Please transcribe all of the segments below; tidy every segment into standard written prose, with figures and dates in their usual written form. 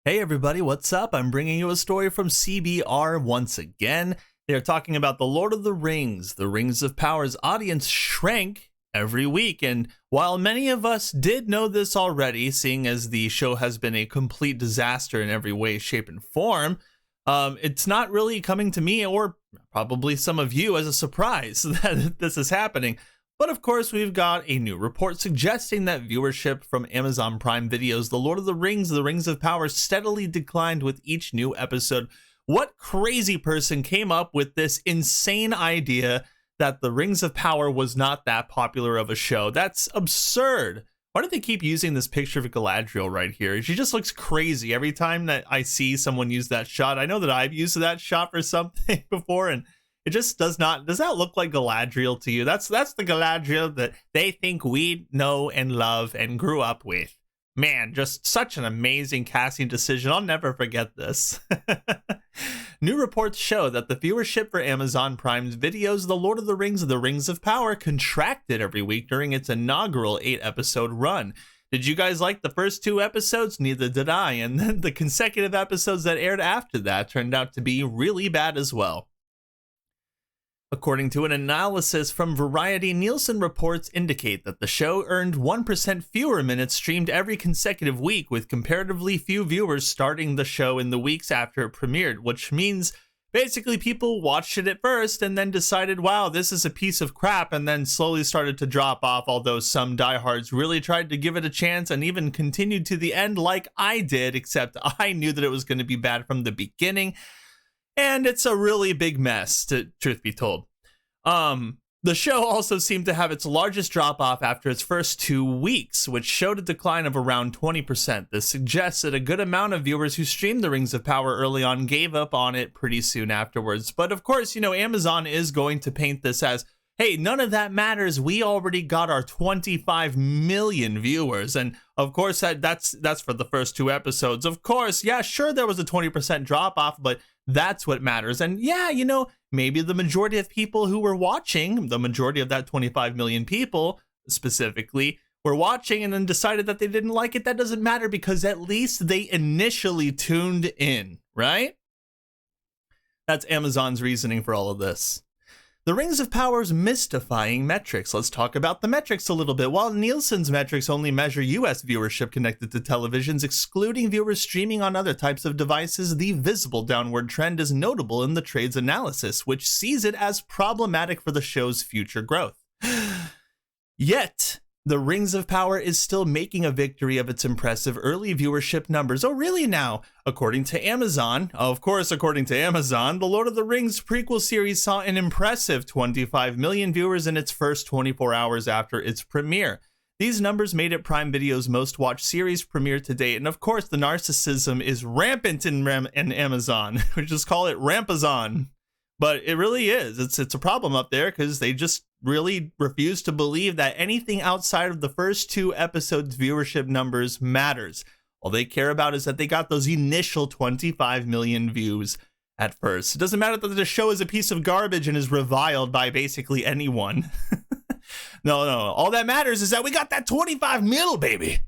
Hey everybody, what's up? I'm bringing you a story from CBR once again. They're talking about The Lord of the Rings of Power's audience shrank every week. And while many of us did know this already, seeing as the show has been a complete disaster in every way, shape, and form, it's not really coming to me or probably some of you as a surprise that this is happening. But of course, we've got a new report suggesting that viewership from Amazon Prime Video's The Lord of the Rings of Power steadily declined with each new episode. What crazy person came up with this insane idea that The Rings of Power was not that popular of a show? That's absurd. Why do they keep using this picture of Galadriel right here? She just looks crazy every time that I see someone use that shot. I know that I've used that shot for something before, and it just does that look like Galadriel to you? That's the Galadriel that they think we know and love and grew up with. Man, just such an amazing casting decision. I'll never forget this. New reports show that the viewership for Amazon Prime's videos, The Lord of the Rings of Power, contracted every week during its inaugural 8-episode run. Did you guys like the first 2 episodes? Neither did I. And then the consecutive episodes that aired after that turned out to be really bad as well. According to an analysis from Variety, Nielsen reports indicate that the show earned 1% fewer minutes streamed every consecutive week, with comparatively few viewers starting the show in the weeks after it premiered, which means basically people watched it at first and then decided, wow, this is a piece of crap, and then slowly started to drop off, although some diehards really tried to give it a chance and even continued to the end like I did, except I knew that it was going to be bad from the beginning. And it's a really big mess, truth be told. The show also seemed to have its largest drop-off after its first 2 weeks, which showed a decline of around 20%. This suggests that a good amount of viewers who streamed The Rings of Power early on gave up on it pretty soon afterwards. But of course, Amazon is going to paint this as, hey, none of that matters. We already got our 25 million viewers. And of course, that's for the first 2 episodes. Of course, yeah, sure, there was a 20% drop off, but that's what matters. And yeah, maybe the majority of people who were watching, the majority of that 25 million people specifically, were watching and then decided that they didn't like it. That doesn't matter because at least they initially tuned in, right? That's Amazon's reasoning for all of this. The Rings of Power's mystifying metrics. Let's talk about the metrics a little bit. While Nielsen's metrics only measure US viewership connected to televisions, excluding viewers streaming on other types of devices, the visible downward trend is notable in the trade's analysis, which sees it as problematic for the show's future growth. Yet, The Rings of Power is still making a victory of its impressive early viewership numbers. Oh, really now? According to Amazon, The Lord of the Rings prequel series saw an impressive 25 million viewers in its first 24 hours after its premiere. These numbers made it Prime Video's most watched series premiere to date. And of course, the narcissism is rampant in Amazon. We just call it Rampazon. But it really is. It's a problem up there because they just really refuse to believe that anything outside of the first 2 episodes' viewership numbers matters. All they care about is that they got those initial 25 million views at first. It doesn't matter that the show is a piece of garbage and is reviled by basically anyone. No. All that matters is that we got that 25 mil, baby.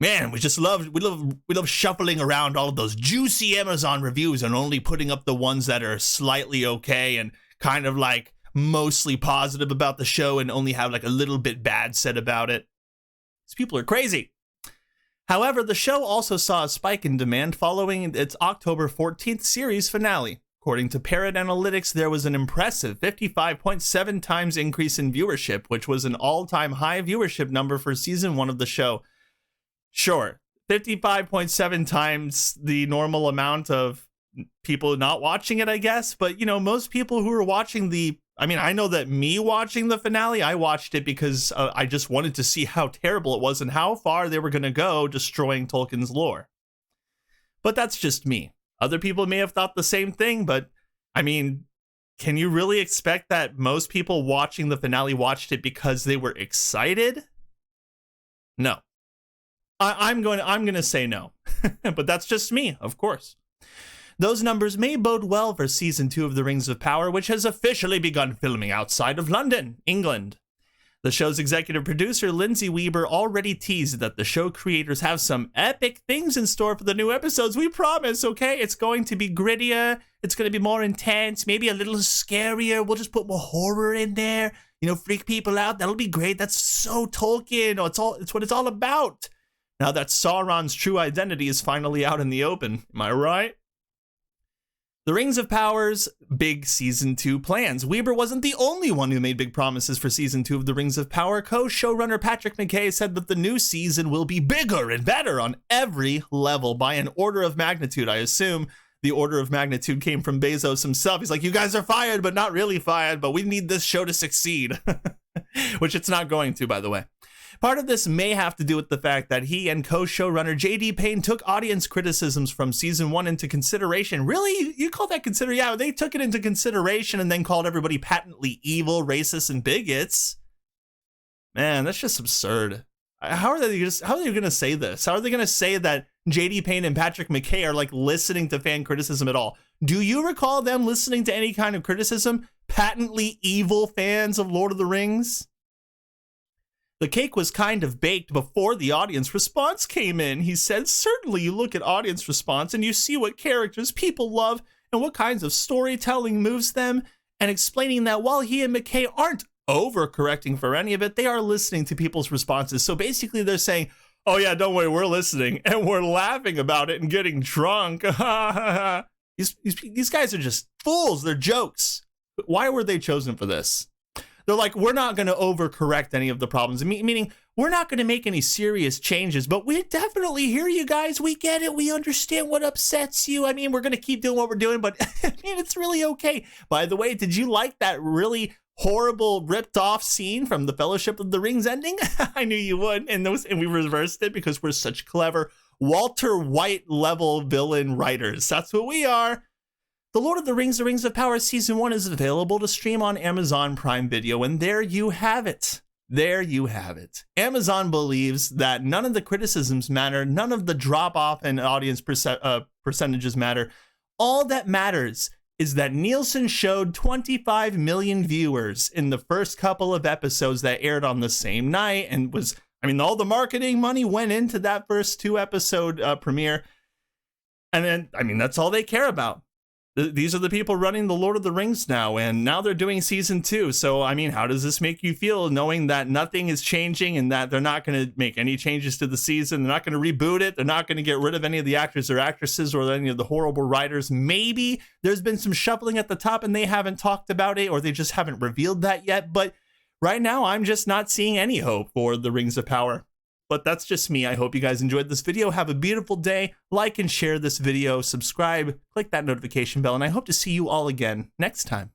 Man, we love shuffling around all of those juicy Amazon reviews and only putting up the ones that are slightly okay and kind of like mostly positive about the show and only have like a little bit bad said about it. These people are crazy. However, the show also saw a spike in demand following its October 14th series finale. According to Parrot Analytics, there was an impressive 55.7 times increase in viewership, which was an all-time high viewership number for season 1 of the show. Sure, 55.7 times the normal amount of people not watching it, I guess. But, most people who are watching I know that me watching the finale, I watched it because I just wanted to see how terrible it was and how far they were going to go destroying Tolkien's lore. But that's just me. Other people may have thought the same thing, but, can you really expect that most people watching the finale watched it because they were excited? No. I'm going to say no, but that's just me, of course. Those numbers may bode well for season 2 of The Rings of Power, which has officially begun filming outside of London, England. The show's executive producer, Lindsay Weber, already teased that the show creators have some epic things in store for the new episodes. We promise, okay? It's going to be grittier. It's going to be more intense, maybe a little scarier. We'll just put more horror in there, you know, freak people out. That'll be great. That's so Tolkien. It's what it's all about. Now that Sauron's true identity is finally out in the open. Am I right? The Rings of Power's big Season 2 plans. Weber wasn't the only one who made big promises for Season 2 of The Rings of Power. Co-showrunner Patrick McKay said that the new season will be bigger and better on every level by an order of magnitude. I assume the order of magnitude came from Bezos himself. He's like, you guys are fired, but not really fired, but we need this show to succeed. Which it's not going to, by the way. Part of this may have to do with the fact that he and co-showrunner J.D. Payne took audience criticisms from Season 1 into consideration. Really? You call that consider? Yeah, they took it into consideration and then called everybody patently evil, racist, and bigots. Man, that's just absurd. How are they going to say this? How are they going to say that J.D. Payne and Patrick McKay are like listening to fan criticism at all? Do you recall them listening to any kind of criticism? Patently evil fans of Lord of the Rings? The cake was kind of baked before the audience response came in. He said, certainly you look at audience response and you see what characters people love and what kinds of storytelling moves them, and explaining that while he and McKay aren't overcorrecting for any of it, they are listening to people's responses. So basically they're saying, oh yeah, don't worry, we're listening and we're laughing about it and getting drunk. These guys are just fools. They're jokes. Why were they chosen for this? They're like, we're not going to overcorrect any of the problems, meaning we're not going to make any serious changes, but we definitely hear you guys. We get it. We understand what upsets you. I mean, we're going to keep doing what we're doing, but I mean, it's really okay. By the way, did you like that really horrible ripped off scene from the Fellowship of the Rings ending? I knew you would. And we reversed it because we're such clever Walter White level villain writers. That's what we are. The Lord of the Rings of Power Season 1 is available to stream on Amazon Prime Video, and there you have it. There you have it. Amazon believes that none of the criticisms matter, none of the drop-off in audience percentages matter. All that matters is that Nielsen showed 25 million viewers in the first couple of episodes that aired on the same night, and all the marketing money went into that first 2-episode premiere. And then, that's all they care about. These are the people running the Lord of the Rings now, and now they're doing Season 2. So, how does this make you feel knowing that nothing is changing and that they're not going to make any changes to the season? They're not going to reboot it. They're not going to get rid of any of the actors or actresses or any of the horrible writers. Maybe there's been some shuffling at the top and they haven't talked about it, or they just haven't revealed that yet. But right now, I'm just not seeing any hope for the Rings of Power. But that's just me. I hope you guys enjoyed this video. Have a beautiful day. Like and share this video. Subscribe. Click that notification bell. And I hope to see you all again next time.